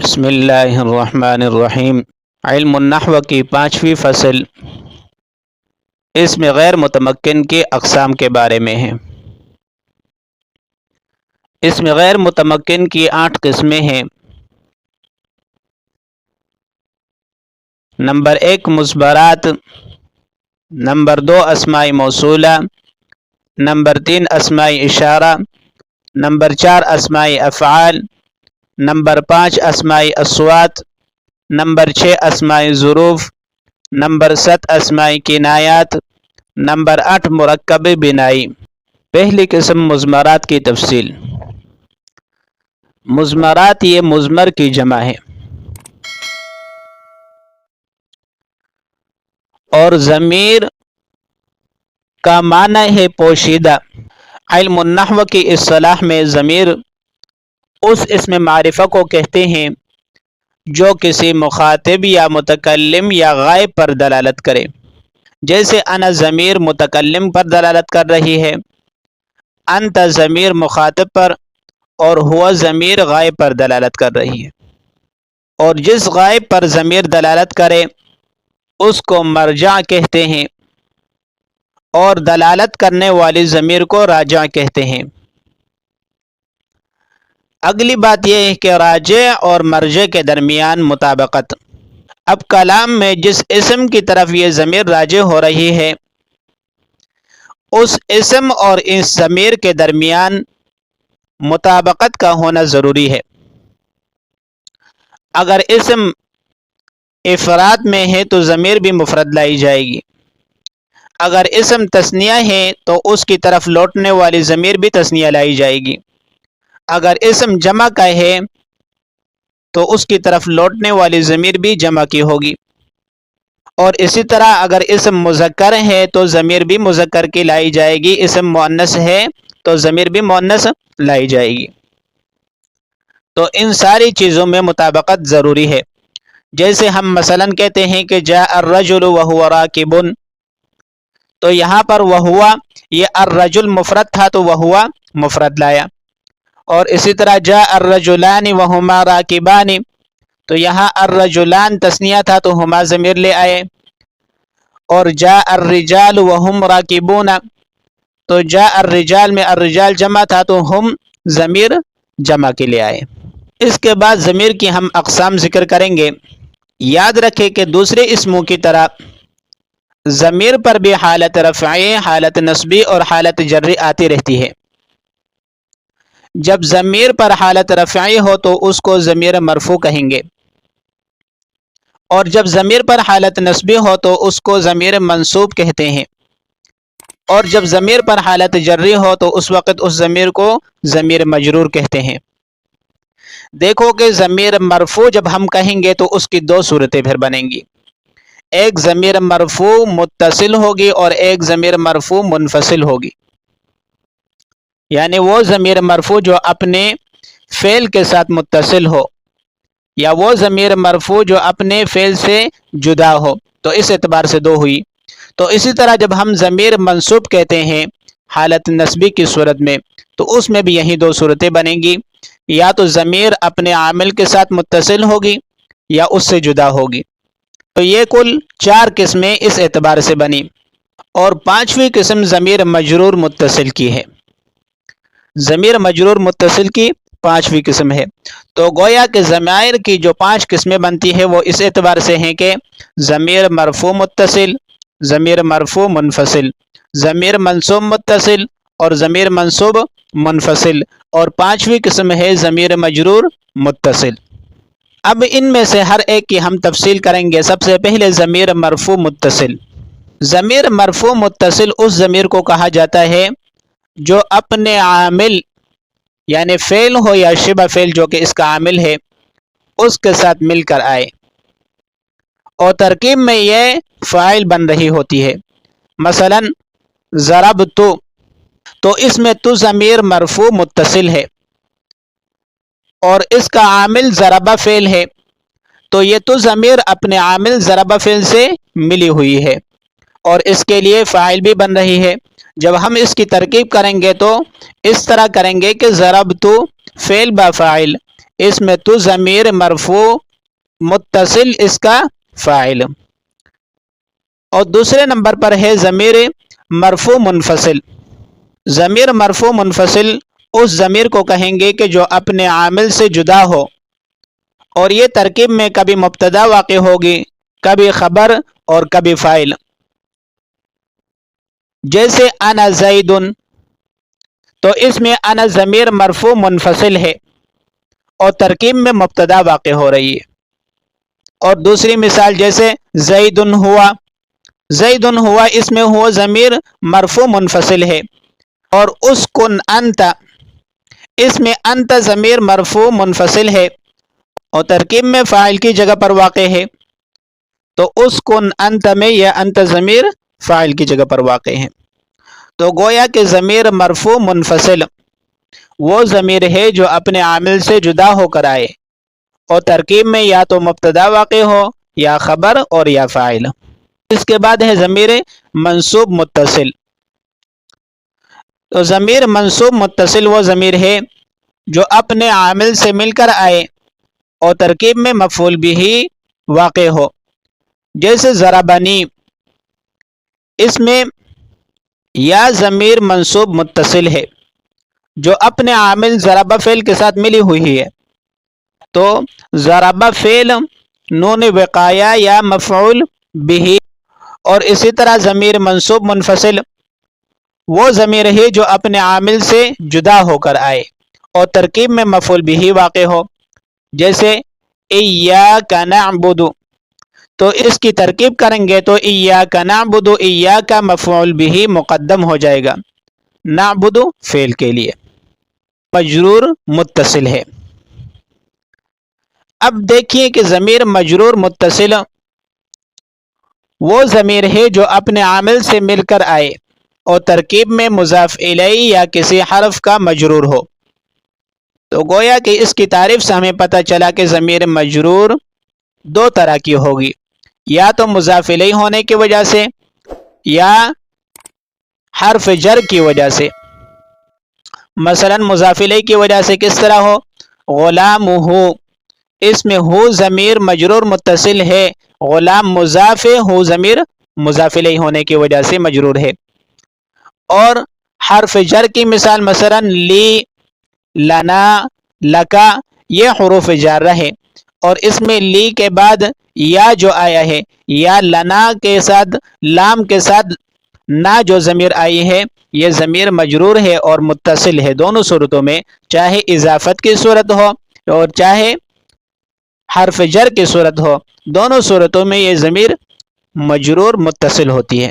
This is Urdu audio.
بسم اللہ الرحمن الرحیم۔ علم النحو کی 5ویں فصل اس میں غیر متمکن کی اقسام کے بارے میں ہے۔ اس میں غیر متمکن کی 8 قسمیں ہیں۔ نمبر 1 مضمرات، نمبر 2 اسماء موصولہ، نمبر 3 اسماء اشارہ، نمبر 4 اسماء افعال، نمبر 5 اسماء اصوات، نمبر 6 اسماء ظروف، نمبر 7 اسماء کنایات، نمبر 8 مرکب بنائی۔ پہلی قسم مضمرات کی تفصیل۔ مضمرات یہ مضمر کی جمع ہے اور ضمیر کا معنی ہے پوشیدہ۔ علم النحو کی اصطلاح میں ضمیر اس اسم معرفہ کو کہتے ہیں جو کسی مخاطب یا متکلم یا غائب پر دلالت کرے، جیسے انا ضمیر متکلم پر دلالت کر رہی ہے، انت ضمیر مخاطب پر اور ہوا ضمیر غائب پر دلالت کر رہی ہے۔ اور جس غائب پر ضمیر دلالت کرے اس کو مرجع کہتے ہیں اور دلالت کرنے والی ضمیر کو راجع کہتے ہیں۔ اگلی بات یہ ہے کہ راجع اور مرجع کے درمیان مطابقت۔ اب کلام میں جس اسم کی طرف یہ ضمیر راجع ہو رہی ہے اس اسم اور اس ضمیر کے درمیان مطابقت کا ہونا ضروری ہے۔ اگر اسم افراد میں ہے تو ضمیر بھی مفرد لائی جائے گی، اگر اسم تثنیہ ہے تو اس کی طرف لوٹنے والی ضمیر بھی تثنیہ لائی جائے گی، اگر اسم جمع کا ہے تو اس کی طرف لوٹنے والی ضمیر بھی جمع کی ہوگی، اور اسی طرح اگر اسم مذکر ہے تو ضمیر بھی مذکر کی لائی جائے گی، اسم مؤنث ہے تو ضمیر بھی مؤنث لائی جائے گی۔ تو ان ساری چیزوں میں مطابقت ضروری ہے۔ جیسے ہم مثلا کہتے ہیں کہ جاء الرجل وهو راکب، تو یہاں پر وہوا یہ الرجل مفرد تھا تو وہوا مفرد لایا، اور اسی طرح جاء الرجلان وهما راکبان، تو یہاں الرجلان تثنیہ تھا تو ہما ضمیر لے آئے، اور جاء الرجال وهم راکبون، تو جاء الرجال میں الرجال جمع تھا تو ہم ضمیر جمع کے لے آئے۔ اس کے بعد ضمیر کی ہم اقسام ذکر کریں گے۔ یاد رکھیں کہ دوسرے اسموں کی طرح ضمیر پر بھی حالت رفعی، حالت نصبی اور حالت جری آتی رہتی ہے۔ جب ضمیر پر حالت رفعی ہو تو اس کو ضمیر مرفوع کہیں گے، اور جب ضمیر پر حالت نصبی ہو تو اس کو ضمیر منصوب کہتے ہیں، اور جب ضمیر پر حالت جری ہو تو اس وقت اس ضمیر کو ضمیر مجرور کہتے ہیں۔ دیکھو کہ ضمیر مرفوع جب ہم کہیں گے تو اس کی 2 صورتیں پھر بنیں گی، ایک ضمیر مرفوع متصل ہوگی اور ایک ضمیر مرفوع منفصل ہوگی، یعنی وہ ضمیر مرفوع جو اپنے فعل کے ساتھ متصل ہو، یا وہ ضمیر مرفوع جو اپنے فعل سے جدا ہو، تو اس اعتبار سے 2 ہوئی۔ تو اسی طرح جب ہم ضمیر منصوب کہتے ہیں حالت نصبی کی صورت میں تو اس میں بھی یہی 2 صورتیں بنیں گی، یا تو ضمیر اپنے عامل کے ساتھ متصل ہوگی یا اس سے جدا ہوگی۔ تو یہ کل 4 قسمیں اس اعتبار سے بنی، اور 5ویں قسم ضمیر مجرور متصل کی ہے۔ ضمیر مجرور متصل کی 5ویں قسم ہے۔ تو گویا کہ ضمائر کی جو 5 قسمیں بنتی ہے وہ اس اعتبار سے ہیں کہ ضمیر مرفوع متصل، ضمیر مرفوع منفصل، ضمیر منصوب متصل اور ضمیر منصوب منفصل، اور 5ویں قسم ہے ضمیر مجرور متصل۔ اب ان میں سے ہر ایک کی ہم تفصیل کریں گے۔ سب سے پہلے ضمیر مرفوع متصل۔ ضمیر مرفوع متصل اس ضمیر کو کہا جاتا ہے جو اپنے عامل یعنی فعل ہو یا شبہ فعل جو کہ اس کا عامل ہے اس کے ساتھ مل کر آئے، اور ترکیب میں یہ فاعل بن رہی ہوتی ہے۔ مثلا ضربت، تو اس میں تو ضمیر مرفوع متصل ہے اور اس کا عامل ضربہ فعل ہے، تو یہ تو ضمیر اپنے عامل ضربہ فعل سے ملی ہوئی ہے اور اس کے لیے فاعل بھی بن رہی ہے۔ جب ہم اس کی ترکیب کریں گے تو اس طرح کریں گے کہ ضربت فعل با فاعل، اس میں تو ضمیر مرفوع متصل اس کا فاعل، اور دوسرے نمبر پر ہے ضمیر مرفوع منفصل۔ ضمیر مرفوع منفصل اس ضمیر کو کہیں گے کہ جو اپنے عامل سے جدا ہو، اور یہ ترکیب میں کبھی مبتدا واقع ہوگی، کبھی خبر اور کبھی فاعل۔ جیسے انا زید، تو اس میں انا ضمیر مرفوع منفصل ہے اور ترکیب میں مبتدا واقع ہو رہی ہے۔ اور دوسری مثال جیسے زید ہوا، زید ہوا، اس میں ہوا ضمیر مرفوع منفصل ہے، اور اسکن انت، اس میں انت ضمیر مرفوع منفصل ہے اور ترکیب میں فاعل کی جگہ پر واقع ہے، تو اسکن انت میں یہ انت ضمیر فاعل کی جگہ پر واقع ہے۔ تو گویا کہ ضمیر مرفوع منفصل وہ ضمیر ہے جو اپنے عامل سے جدا ہو کر آئے اور ترکیب میں یا تو مبتدا واقع ہو یا خبر اور یا فاعل۔ اس کے بعد ہے ضمیر منصوب متصل۔ تو ضمیر منصوب متصل وہ ضمیر ہے جو اپنے عامل سے مل کر آئے اور ترکیب میں مفعول بھی واقع ہو۔ جیسے ضربنی، اس میں یا ضمیر منصوب متصل ہے جو اپنے عامل ضرب فعل کے ساتھ ملی ہوئی ہے، تو ضرب فعل نون وقایہ یا مفعول بھی، اور اسی طرح ضمیر منصوب منفصل وہ ضمیر ہے جو اپنے عامل سے جدا ہو کر آئے اور ترکیب میں مفعول بھی واقع ہو۔ جیسے ایاک نعبد، تو اس کی ترکیب کریں گے تو ایاک نعبد، ایاک مفعول بھی مقدم ہو جائے گا، نعبد فعل کے لیے، مجرور متصل ہے۔ اب دیکھیے کہ ضمیر مجرور متصل وہ ضمیر ہے جو اپنے عامل سے مل کر آئے اور ترکیب میں مضاف الیہ یا کسی حرف کا مجرور ہو۔ تو گویا کہ اس کی تعریف سے ہمیں پتہ چلا کہ ضمیر مجرور دو طرح کی ہوگی، یا تو مضاف الیہ ہونے کی وجہ سے یا حرف جر کی وجہ سے۔ مثلا مضاف الیہ کی وجہ سے کس طرح ہو، غلام ہو، اس میں ہو ضمیر مجرور متصل ہے، غلام مضاف ہے، ہو ضمیر مضاف الیہ ہونے کی وجہ سے مجرور ہے۔ اور حرف جر کی مثال مثلا لی، لنا، لکا، یہ حروف جار ہے، اور اس میں لی کے بعد یا جو آیا ہے، یا لنا کے ساتھ لام کے ساتھ نا جو ضمیر آئی ہے، یہ ضمیر مجرور ہے اور متصل ہے دونوں صورتوں میں، چاہے اضافت کی صورت ہو اور چاہے حرف جر کی صورت ہو، دونوں صورتوں میں یہ ضمیر مجرور متصل ہوتی ہے۔